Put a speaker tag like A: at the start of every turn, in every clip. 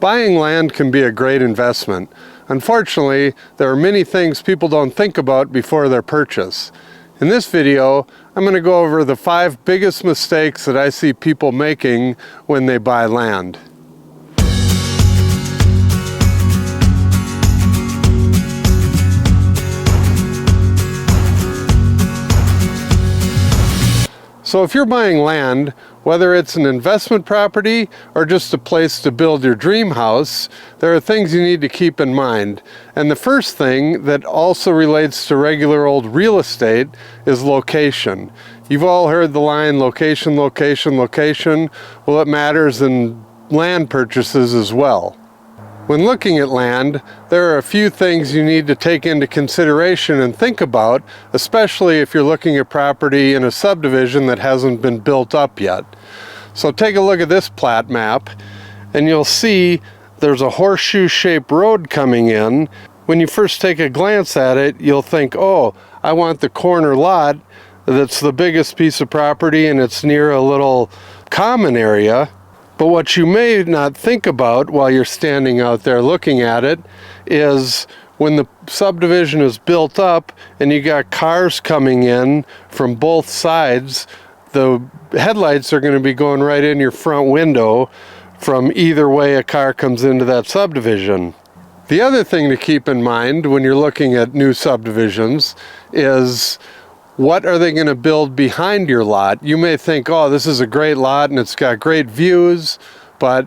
A: Buying land can be a great investment. Unfortunately, there are many things people don't think about before their purchase. In this video, I'm going to go over the 5 biggest mistakes that I see people making when they buy land. So if you're buying land, whether it's an investment property or just a place to build your dream house, there are things you need to keep in mind. And the first thing that also relates to regular old real estate is location. You've all heard the line, location, location, location. Well, it matters in land purchases as well. When looking at land, there are a few things you need to take into consideration and think about, especially if you're looking at property in a subdivision that hasn't been built up yet. So take a look at this plat map, and you'll see there's a horseshoe-shaped road coming in. When you first take a glance at it, you'll think, oh, I want the corner lot that's the biggest piece of property and it's near a little common area. But what you may not think about while you're standing out there looking at it is when the subdivision is built up and you got cars coming in from both sides, the headlights are going to be going right in your front window from either way a car comes into that subdivision. The other thing to keep in mind when you're looking at new subdivisions is, what are they going to build behind your lot? You may think, oh, this is a great lot and it's got great views, but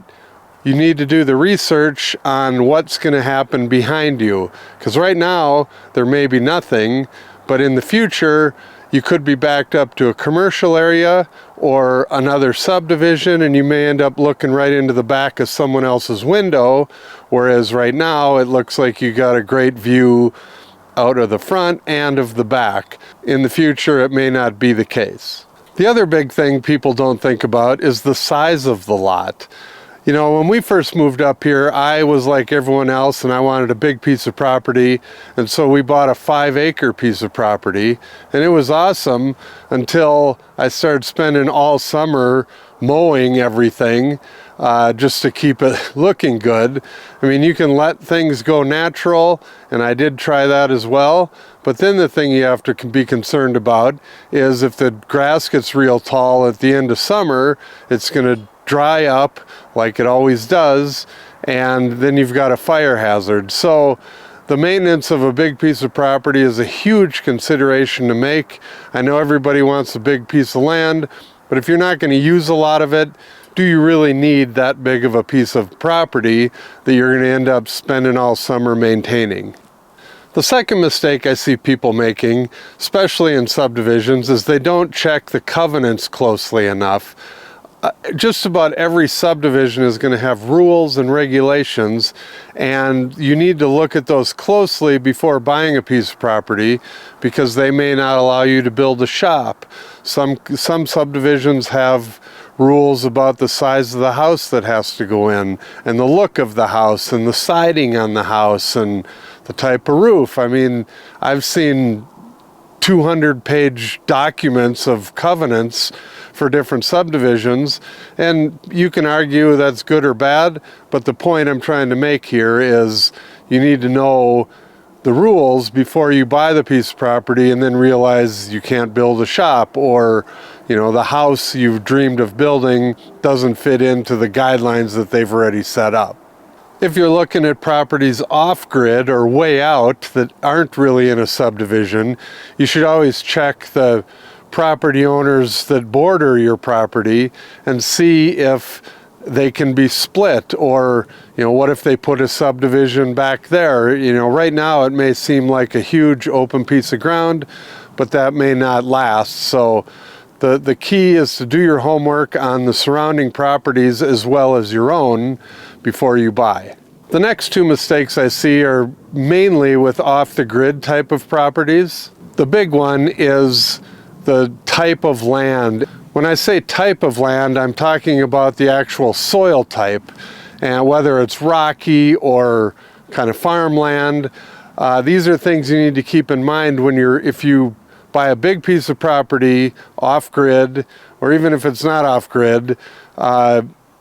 A: you need to do the research on what's going to happen behind you. Because right now, there may be nothing, but in the future, you could be backed up to a commercial area or another subdivision, and you may end up looking right into the back of someone else's window, whereas right now, it looks like you got a great view out of the front and of the back. In the future, it may not be the case. The other big thing people don't think about is the size of the lot. You know, when we first moved up here, I was like everyone else and I wanted a big piece of property, and so we bought a 5-acre piece of property, and it was awesome until I started spending all summer mowing everything just to keep it looking good. I mean, you can let things go natural, and I did try that as well, but then the thing you have to be concerned about is if the grass gets real tall at the end of summer, it's going to dry up like it always does, and then you've got a fire hazard. So the maintenance of a big piece of property is a huge consideration to make. I know everybody wants a big piece of land, but if you're not going to use a lot of it, do you really need that big of a piece of property that you're going to end up spending all summer maintaining? The second mistake I see people making, especially in subdivisions, is they don't check the covenants closely enough. Just about every subdivision is going to have rules and regulations, and you need to look at those closely before buying a piece of property, because they may not allow you to build a shop. Some subdivisions have rules about the size of the house that has to go in, and the look of the house, and the siding on the house, and the type of roof. I mean, I've seen 200-page documents of covenants for different subdivisions, and you can argue that's good or bad, but the point I'm trying to make here is you need to know the rules before you buy the piece of property and then realize you can't build a shop, or you know, the house you've dreamed of building doesn't fit into the guidelines that they've already set up. If you're looking at properties off-grid or way out that aren't really in a subdivision, you should always check the property owners that border your property and see if they can be split, or you know, what if they put a subdivision back there? You know, right now it may seem like a huge open piece of ground, but that may not last. So the key is to do your homework on the surrounding properties as well as your own before you buy. The next 2 mistakes I see are mainly with off-the-grid type of properties. The big one is the type of land. When I say type of land, I'm talking about the actual soil type, and whether it's rocky or kind of farmland. These are things you need to keep in mind when if you buy a big piece of property off-grid, or even if it's not off-grid,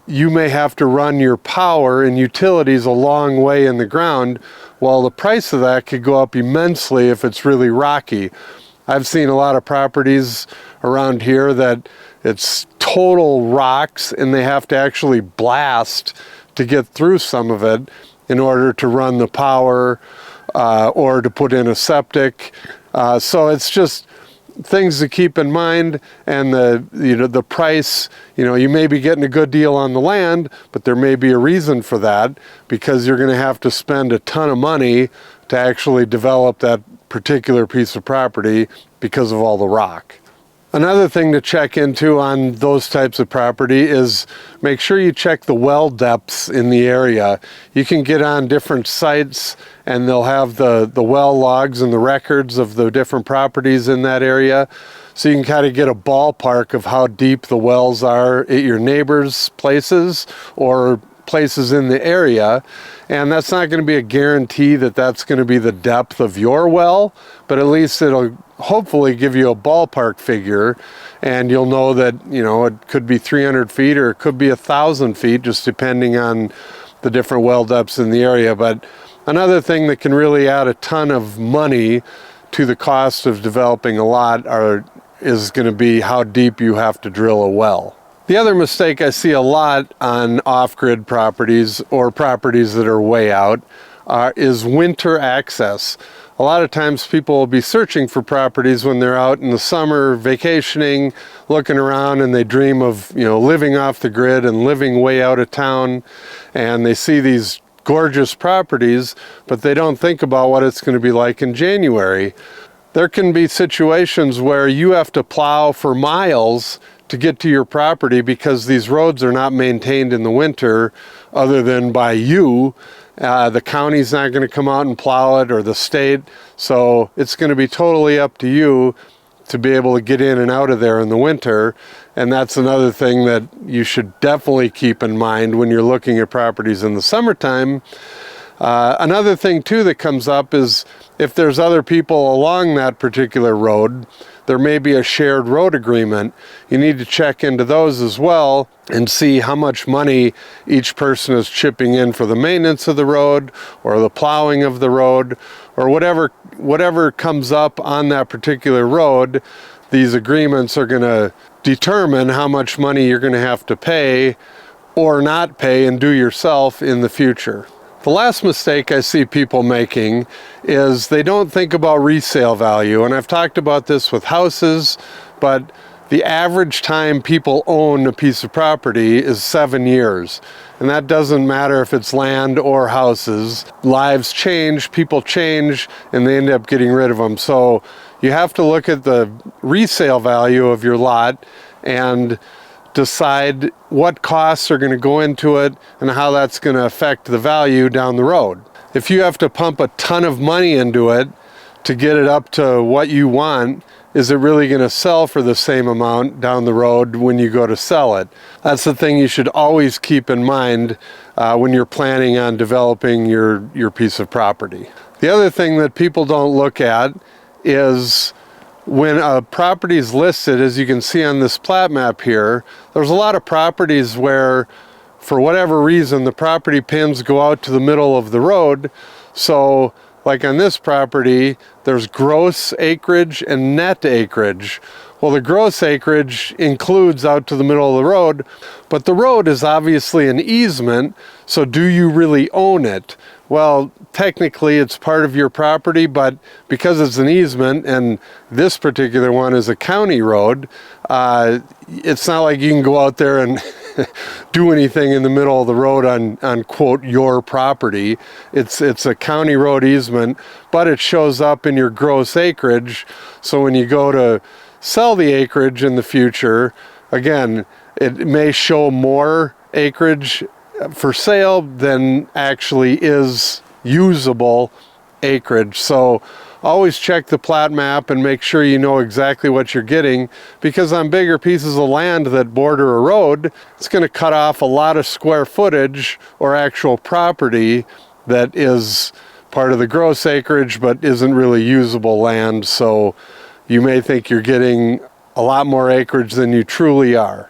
A: you may have to run your power and utilities a long way in the ground. Well, the price of that could go up immensely if it's really rocky. I've seen a lot of properties around here that it's total rocks and they have to actually blast to get through some of it in order to run the power or to put in a septic. So it's just things to keep in mind, and the price, you may be getting a good deal on the land, but there may be a reason for that, because you're going to have to spend a ton of money to actually develop that particular piece of property because of all the rock. Another thing to check into on those types of property is make sure you check the well depths in the area. You can get on different sites and they'll have the well logs and the records of the different properties in that area. So you can kind of get a ballpark of how deep the wells are at your neighbors' places or places in the area. And that's not going to be a guarantee that that's going to be the depth of your well, but at least it'll hopefully give you a ballpark figure, and you'll know that it could be 300 feet or it could be 1,000 feet, just depending on the different well depths in the area. But another thing that can really add a ton of money to the cost of developing a lot is going to be how deep you have to drill a well. The other mistake I see a lot on off-grid properties or properties that are way out is winter access. A lot of times people will be searching for properties when they're out in the summer vacationing, looking around, and they dream of living off the grid and living way out of town, and they see these gorgeous properties, but they don't think about what it's going to be like in January. There can be situations where you have to plow for miles to get to your property because these roads are not maintained in the winter other than by you. The county's not going to come out and plow it, or the state, so it's going to be totally up to you to be able to get in and out of there in the winter. And that's another thing that you should definitely keep in mind when you're looking at properties in the summertime. Another thing too that comes up is if there's other people along that particular road, there may be a shared road agreement. You need to check into those as well and see how much money each person is chipping in for the maintenance of the road or the plowing of the road or whatever comes up on that particular road. These agreements are going to determine how much money you're going to have to pay or not pay and do yourself in the future. The last mistake I see people making is they don't think about resale value. And I've talked about this with houses, but the average time people own a piece of property is 7 years. And that doesn't matter if it's land or houses. Lives change, people change, and they end up getting rid of them. So you have to look at the resale value of your lot and decide what costs are going to go into it and how that's going to affect the value down the road. If you have to pump a ton of money into it to get it up to what you want, is it really going to sell for the same amount down the road when you go to sell it? That's the thing you should always keep in mind when you're planning on developing your piece of property. The other thing that people don't look at is when a property is listed, as you can see on this plat map here, there's a lot of properties where, for whatever reason, the property pins go out to the middle of the road. So, like on this property, there's gross acreage and net acreage. Well, the gross acreage includes out to the middle of the road, but the road is obviously an easement, so do you really own it? Well, technically it's part of your property, but because it's an easement and this particular one is a county road, it's not like you can go out there and do anything in the middle of the road on quote your property. It's a county road easement, but it shows up in your gross acreage. So when you go to sell the acreage in the future, again, it may show more acreage for sale than actually is usable acreage. So always check the plat map and make sure you know exactly what you're getting, because on bigger pieces of land that border a road, it's going to cut off a lot of square footage or actual property that is part of the gross acreage but isn't really usable land. So you may think you're getting a lot more acreage than you truly are.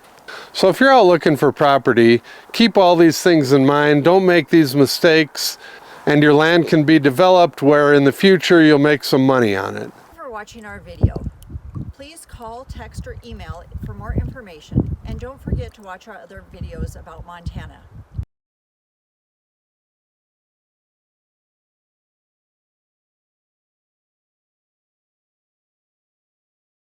A: So if you're out looking for property, keep all these things in mind. Don't make these mistakes, and your land can be developed where in the future you'll make some money on it.
B: Thank you for watching our video. Please call, text, or email for more information, and don't forget to watch our other videos about Montana.